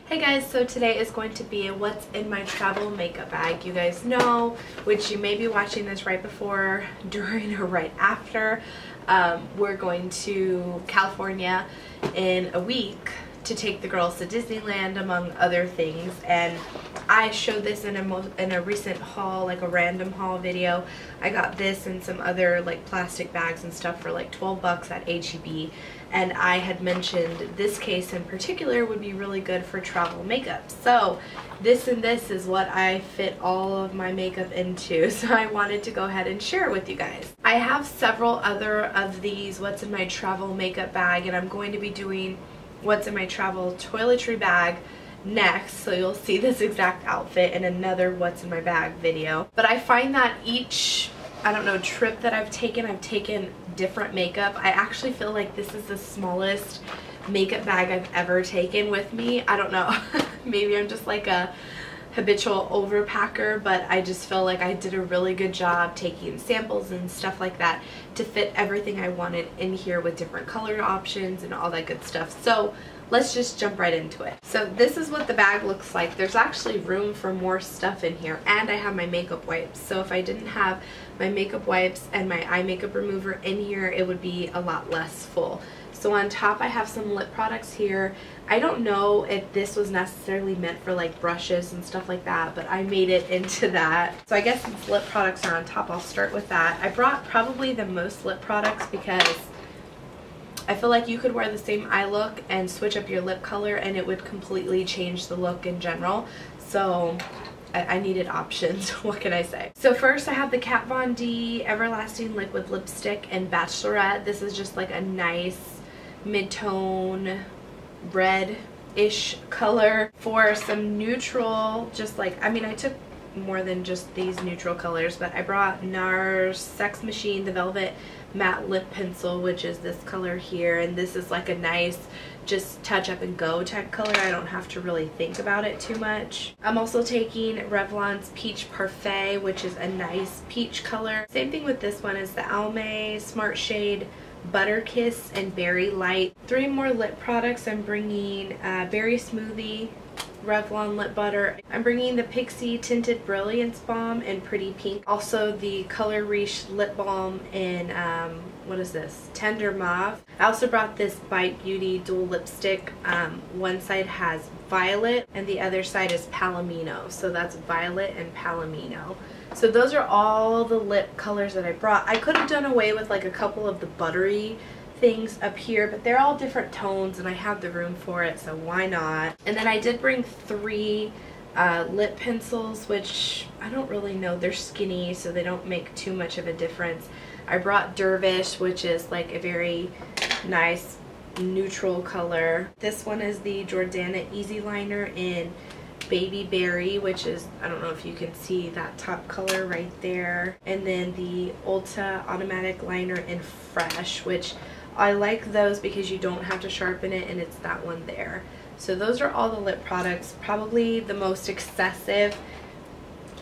Hey guys, so today is going to be a what's in my travel makeup bag. You guys know, which you may be watching this right before, during, or right after. We're going to California in a week to take the girls to Disneyland, among other things, and I showed this in a recent haul, like a random haul video. I got this and some other like plastic bags and stuff for like 12 bucks at H-E-B, and I had mentioned this case in particular would be really good for travel makeup. So this and this is what I fit all of my makeup into, so I wanted to go ahead and share it with you guys. I have several other of these what's in my travel makeup bag, and I'm going to be doing what's in my travel toiletry bag next, so you'll see this exact outfit in another what's in my bag video. But I find that each, I don't know, trip that I've taken different makeup. I actually feel like this is the smallest makeup bag I've ever taken with me. I don't know, maybe I'm just like a habitual overpacker, but I just feel like I did a really good job taking samples and stuff like that to fit everything I wanted in here with different color options and all that good stuff. So let's just jump right into it. So this is what the bag looks like. There's actually room for more stuff in here, and I have my makeup wipes. So if I didn't have my makeup wipes and my eye makeup remover in here, it would be a lot less full. So on top I have some lip products here. I don't know if this was necessarily meant for like brushes and stuff like that, but I made it into that. So I guess since lip products are on top, I'll start with that. I brought probably the most lip products because I feel like you could wear the same eye look and switch up your lip color and it would completely change the look in general. So I needed options. What can I say? So first I have the Kat Von D Everlasting Liquid Lipstick in Bachelorette. This is just like a nice mid-tone red-ish color for some neutral, just like, I mean, I took more than just these neutral colors, but I brought NARS Sex Machine, the Velvet Matte Lip Pencil, which is this color here, and this is like a nice just touch up and go type color. I don't have to really think about it too much. I'm also taking Revlon's Peach Parfait, which is a nice peach color. Same thing with this one is the Almay Smart Shade Butter Kiss and Berry Light. 3 more lip products. I'm bringing Berry Smoothie Revlon Lip Butter. I'm bringing the Pixie Tinted Brilliance Balm in Pretty Pink. Also the Color Riche Lip Balm in, what is this? Tender Mauve. I also brought this Bite Beauty Dual Lipstick. One side has Violet and the other side is Palomino. So that's Violet and Palomino. So those are all the lip colors that I brought. I could have done away with like a couple of the buttery things up here, but they're all different tones and I have the room for it, so why not? And then I did bring 3 lip pencils, which I don't really know. They're skinny, so they don't make too much of a difference. I brought Dervish, which is like a very nice neutral color. This one is the Jordana Easy Liner in Baby Berry, which is, I don't know if you can see that top color right there. And then the Ulta Automatic Liner in Fresh, which I like those because you don't have to sharpen it, and it's that one there. So those are all the lip products. Probably the most excessive,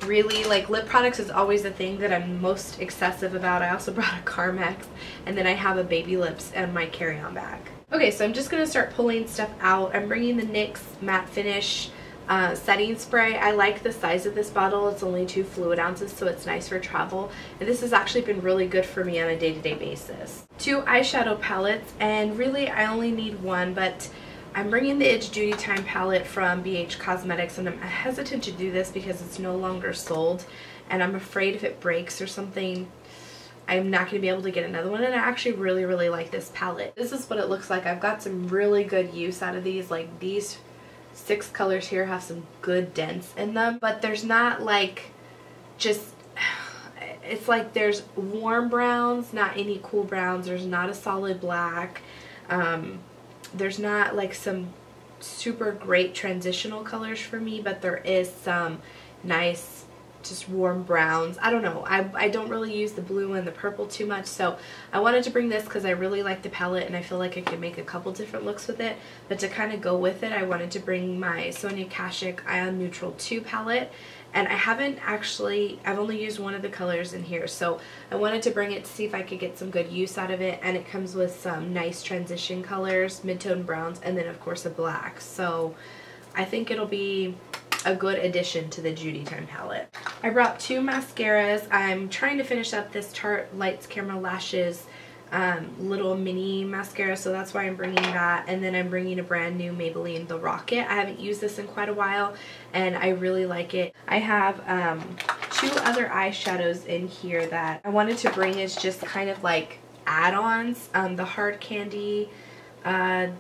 really, like lip products is always the thing that I'm most excessive about. I also brought a Carmex, and then I have a Baby Lips and my carry-on bag. Okay, so I'm just going to start pulling stuff out. I'm bringing the NYX Matte Finish setting spray. I like the size of this bottle. It's only 2 fluid ounces, so it's nice for travel, and this has actually been really good for me on a day-to-day basis. 2 eyeshadow palettes, and really I only need one, but I'm bringing the It's Duty Time palette from BH Cosmetics, and I'm hesitant to do this because it's no longer sold, and I'm afraid if it breaks or something I'm not going to be able to get another one, and I actually really like this palette. This is what it looks like. I've got some really good use out of these. Like these 6 colors here have some good dents in them, but there's not like just, it's like there's warm browns, not any cool browns. There's not a solid black. There's not like some super great transitional colors for me, but there is some nice just warm browns. I don't know. I don't really use the blue and the purple too much, so I wanted to bring this because I really like the palette and I feel like I could make a couple different looks with it. But to kind of go with it, I wanted to bring my Sonia Kashuk Ion Neutral 2 palette, and I haven't actually, I've only used one of the colors in here, so I wanted to bring it to see if I could get some good use out of it. And it comes with some nice transition colors, mid-tone browns, and then of course a black. So I think it'll be a good addition to the Judy Time palette. I brought 2 mascaras. I'm trying to finish up this Tarte Lights Camera Lashes little mini mascara, so that's why I'm bringing that. And then I'm bringing a brand new Maybelline The Rocket. I haven't used this in quite a while and I really like it. I have 2 other eyeshadows in here that I wanted to bring as just kind of like add-ons. The Hard Candy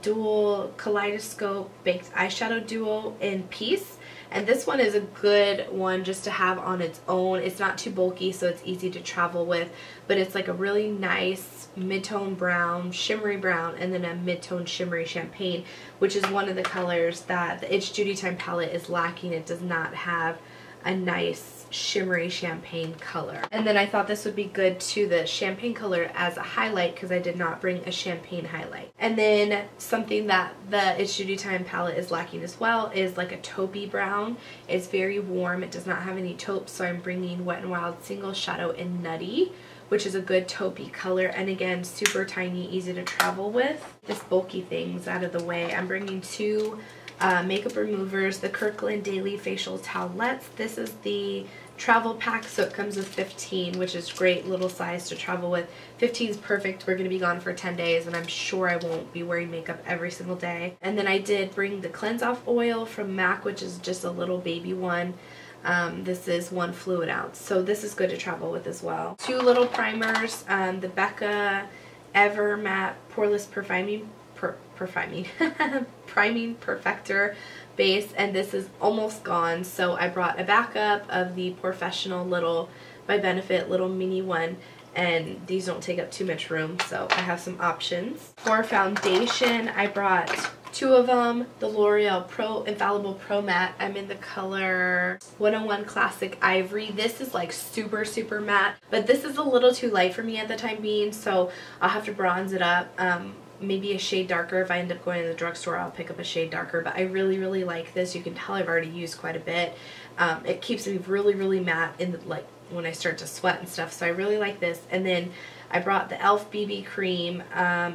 Dual Kaleidoscope Baked Eyeshadow Duo in Peace. And this one is a good one just to have on its own. It's not too bulky, so it's easy to travel with, but it's like a really nice mid-tone brown, shimmery brown, and then a mid-tone shimmery champagne, which is one of the colors that the It's Judy Time palette is lacking. It does not have a nice shimmery champagne color. And then I thought this would be good to the champagne color as a highlight because I did not bring a champagne highlight. And then something that the It's Judy Time palette is lacking as well is like a taupey brown. It's very warm. It does not have any taupes, so I'm bringing Wet n Wild Single Shadow in Nutty, which is a good taupey color, and again, super tiny, easy to travel with. This bulky thing's out of the way. I'm bringing 2 makeup removers, the Kirkland Daily Facial Towelettes. This is the travel pack, so it comes with 15, which is great little size to travel with. 15 is perfect. We're going to be gone for 10 days, and I'm sure I won't be wearing makeup every single day. And then I did bring the Cleanse Off Oil from MAC, which is just a little baby one. This is 1 fluid ounce, so this is good to travel with as well. 2 little primers, the Becca Ever Matte Poreless Priming Perfector base, and this is almost gone, so I brought a backup of the Professional little by Benefit little mini one, and these don't take up too much room, so I have some options. For foundation, I brought 2 of them, the L'Oreal Pro Infallible Pro Matte. I'm in the color 101 Classic Ivory. This is like super matte, but this is a little too light for me at the time being, so I'll have to bronze it up. Maybe a shade darker. If I end up going to the drugstore, I'll pick up a shade darker, but I really like this. You can tell I've already used quite a bit. It keeps me really matte in the, like when I start to sweat and stuff, so I really like this. And then I brought the e.l.f. BB cream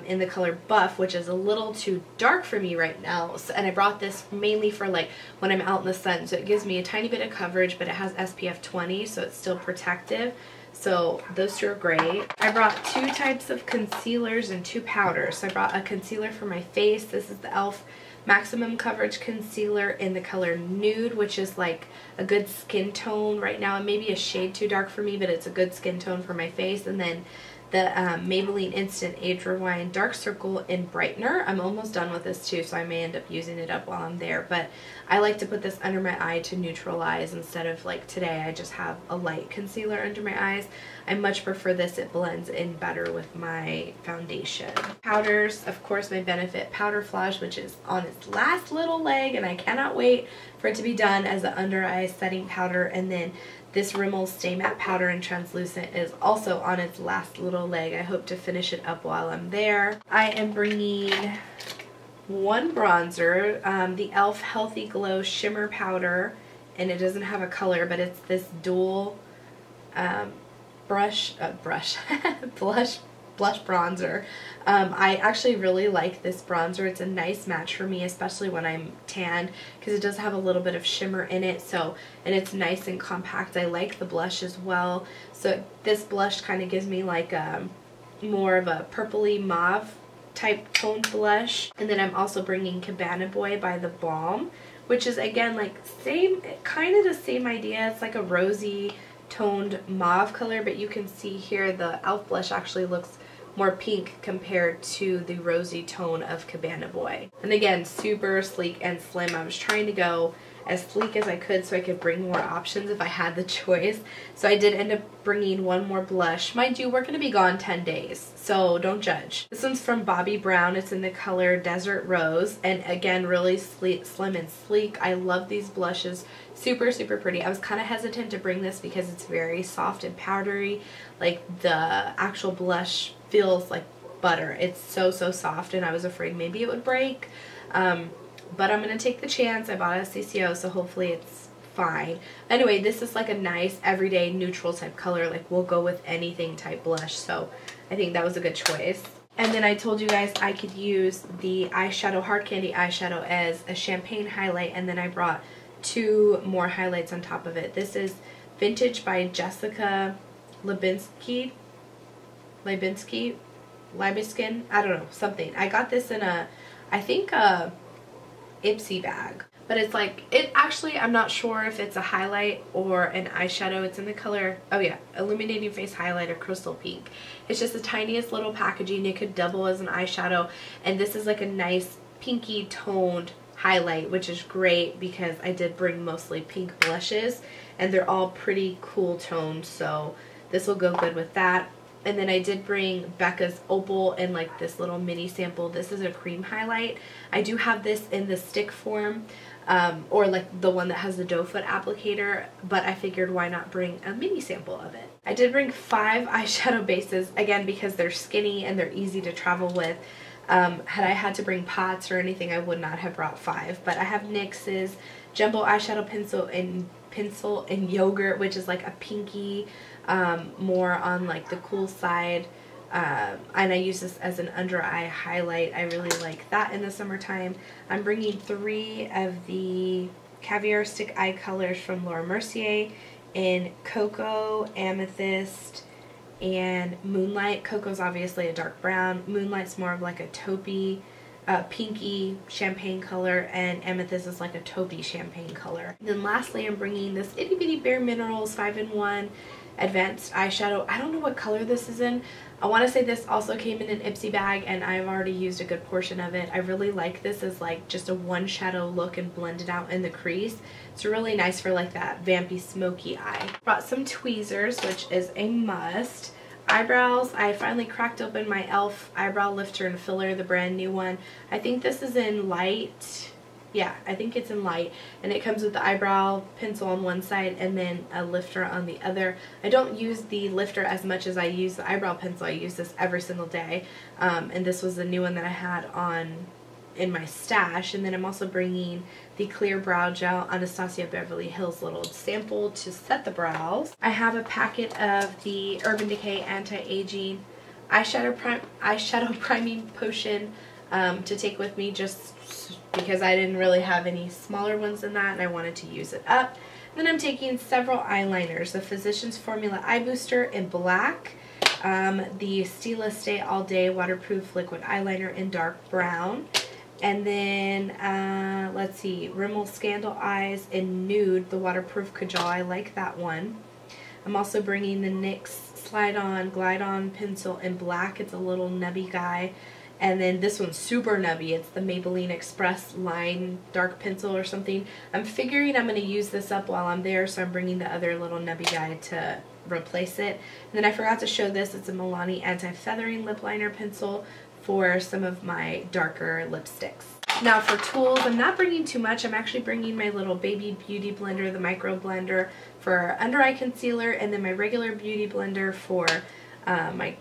in the color Buff, which is a little too dark for me right now, so, and I brought this mainly for like when I'm out in the sun, so it gives me a tiny bit of coverage, but it has SPF 20, so it's still protective. So those 2 are great. I brought 2 types of concealers and 2 powders. So I brought a concealer for my face. This is the e.l.f. Maximum Coverage Concealer in the color Nude, which is like a good skin tone right now. It may be a shade too dark for me, but it's a good skin tone for my face. And then the Maybelline Instant Age Rewind Dark Circle in Brightener. I'm almost done with this too, so I may end up using it up while I'm there, but I like to put this under my eye to neutralize instead of like today I just have a light concealer under my eyes. I much prefer this. It blends in better with my foundation. Powders, of course, my Benefit Powder Flash, which is on its last little leg, and I cannot wait for it to be done as an under eye setting powder. And then this Rimmel Stay Matte Powder in Translucent is also on its last little leg. I hope to finish it up while I'm there. I am bringing 1 bronzer, the e.l.f. Healthy Glow Shimmer Powder, and it doesn't have a color, but it's this dual blush bronzer. I actually really like this bronzer. It's a nice match for me, especially when I'm tanned, because it does have a little bit of shimmer in it, so, and it's nice and compact. I like the blush as well. So this blush kind of gives me like a more of a purpley mauve type toned blush. And then I'm also bringing Cabana Boy by The Balm, which is again like same, kind of the same idea. It's like a rosy toned mauve color, but you can see here the e.l.f. blush actually looks more pink compared to the rosy tone of Cabana Boy. And again, super sleek and slim. I was trying to go as sleek as I could so I could bring more options if I had the choice. So I did end up bringing 1 more blush. Mind you, we're going to be gone 10 days, so don't judge. This one's from Bobbi Brown. It's in the color Desert Rose, and again, really slim and sleek. I love these blushes. Super pretty. I was kind of hesitant to bring this because it's very soft and powdery. Like the actual blush feels like butter. It's so soft, and I was afraid maybe it would break. But I'm going to take the chance. I bought it at CCO, so hopefully it's fine. Anyway, this is like a nice everyday neutral type color. Like we'll go with anything type blush, so I think that was a good choice. And then I told you guys I could use the eyeshadow, Hard Candy eyeshadow, as a champagne highlight, and then I brought 2 more highlights on top of it. This is Vintage by Jessica Libinski, Libiskin, I don't know, something. I got this in a, I think a Ipsy bag. But it's like, it actually, I'm not sure if it's a highlight or an eyeshadow. It's in the color, oh yeah, Illuminating Face Highlighter Crystal Pink. It's just the tiniest little packaging. It could double as an eyeshadow. And this is like a nice pinky toned highlight, which is great because I did bring mostly pink blushes. And they're all pretty cool toned, so this will go good with that. And then I did bring Becca's Opal in like this little mini sample. This is a cream highlight. I do have this in the stick form, or like the one that has the doe foot applicator, but I figured why not bring a mini sample of it. I did bring 5 eyeshadow bases, again because they're skinny and they're easy to travel with. Had I had to bring pots or anything, I would not have brought 5, but I have NYX's Jumbo Eyeshadow Pencil in Yogurt, which is like a pinky, more on like the cool side, and I use this as an under eye highlight. I really like that in the summertime. I'm bringing 3 of the Caviar Stick Eye colors from Laura Mercier in Cocoa, Amethyst, and Moonlight. Cocoa's obviously a dark brown, Moonlight's more of like a taupey, pinky champagne color, and Amethyst is like a taupey champagne color. And then lastly, I'm bringing this Itty Bitty Bare Minerals 5-in-1 Advanced Eyeshadow. I don't know what color this is in. I want to say this also came in an Ipsy bag, and I've already used a good portion of it. I really like this as like just a one shadow look and blend it out in the crease. It's really nice for like that vampy smoky eye. Brought some tweezers, which is a must. Eyebrows, I finally cracked open my e.l.f. eyebrow lifter and filler, the brand new one. I think this is in light. Yeah, I think it's in light, and it comes with the eyebrow pencil on one side and then a lifter on the other. I don't use the lifter as much as I use the eyebrow pencil. I use this every single day, and this was the new one that I had on in my stash. And then I'm also bringing the clear brow gel, Anastasia Beverly Hills little sample to set the brows. I have a packet of the Urban Decay Anti-Aging eyeshadow priming potion to take with me, just because I didn't really have any smaller ones than that and I wanted to use it up. Then I'm taking several eyeliners, the Physicians Formula Eye Booster in black, the Stila Stay All Day Waterproof Liquid Eyeliner in dark brown, and then let's see, Rimmel Scandal Eyes in nude, the waterproof Kajal. I like that one. I'm also bringing the NYX Slide On Glide On pencil in black. It's a little nubby guy. And then this one's super nubby. It's the Maybelline Express Line Dark Pencil or something. I'm figuring I'm going to use this up while I'm there, so I'm bringing the other little nubby guy to replace it. And then I forgot to show this. It's a Milani Anti-Feathering Lip Liner Pencil for some of my darker lipsticks. Now for tools, I'm not bringing too much. I'm actually bringing my little baby beauty blender, the micro blender for under eye concealer, and then my regular beauty blender for my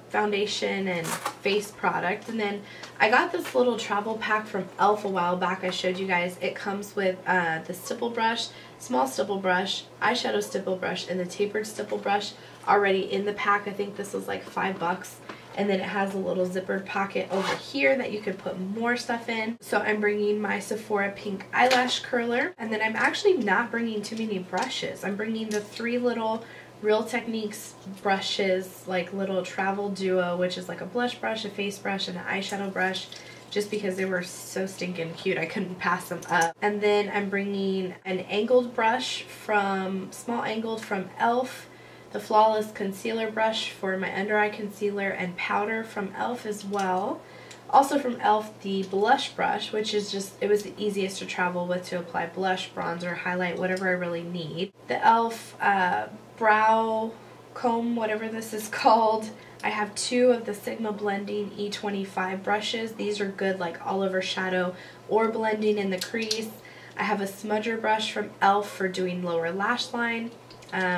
foundation and face product. And then I got this little travel pack from e.l.f. a while back. I showed you guys. It comes with the stipple brush, small stipple brush, eyeshadow stipple brush, and the tapered stipple brush already in the pack. I think this was like $5. And then it has a little zippered pocket over here that you could put more stuff in. So I'm bringing my Sephora pink eyelash curler. And then I'm actually not bringing too many brushes. I'm bringing the 3 little Real Techniques brushes, like little travel duo, which is like a blush brush, a face brush, and an eyeshadow brush, just because they were so stinking cute I couldn't pass them up. And then I'm bringing an angled brush small angled from e.l.f., the Flawless Concealer brush for my under eye concealer, and powder from e.l.f. as well. Also from e.l.f. the blush brush, which is just, it was the easiest to travel with to apply blush, bronzer, highlight, whatever I really need. The e.l.f. brow comb, whatever this is called. I have 2 of the Sigma Blending E25 brushes. These are good like all over shadow or blending in the crease. I have a smudger brush from e.l.f. for doing lower lash line,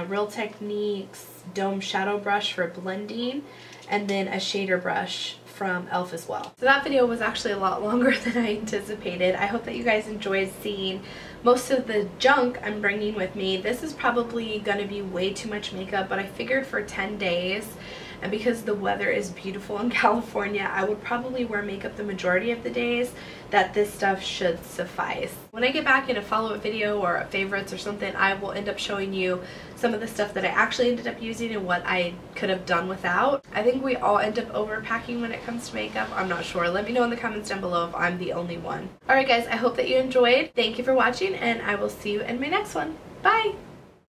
Real Techniques Dome Shadow Brush for blending, and then a shader brush from e.l.f. as well. So that video was actually a lot longer than I anticipated. I hope that you guys enjoyed seeing most of the junk I'm bringing with me. This is probably going to be way too much makeup, but I figured for 10 days and because the weather is beautiful in California, I would probably wear makeup the majority of the days, that this stuff should suffice. When I get back in a follow-up video or favorites or something, I will end up showing you some of the stuff that I actually ended up using and what I could have done without. I think we all end up overpacking when it comes to makeup. I'm not sure. Let me know in the comments down below if I'm the only one. Alright guys, I hope that you enjoyed. Thank you for watching, and I will see you in my next one. Bye!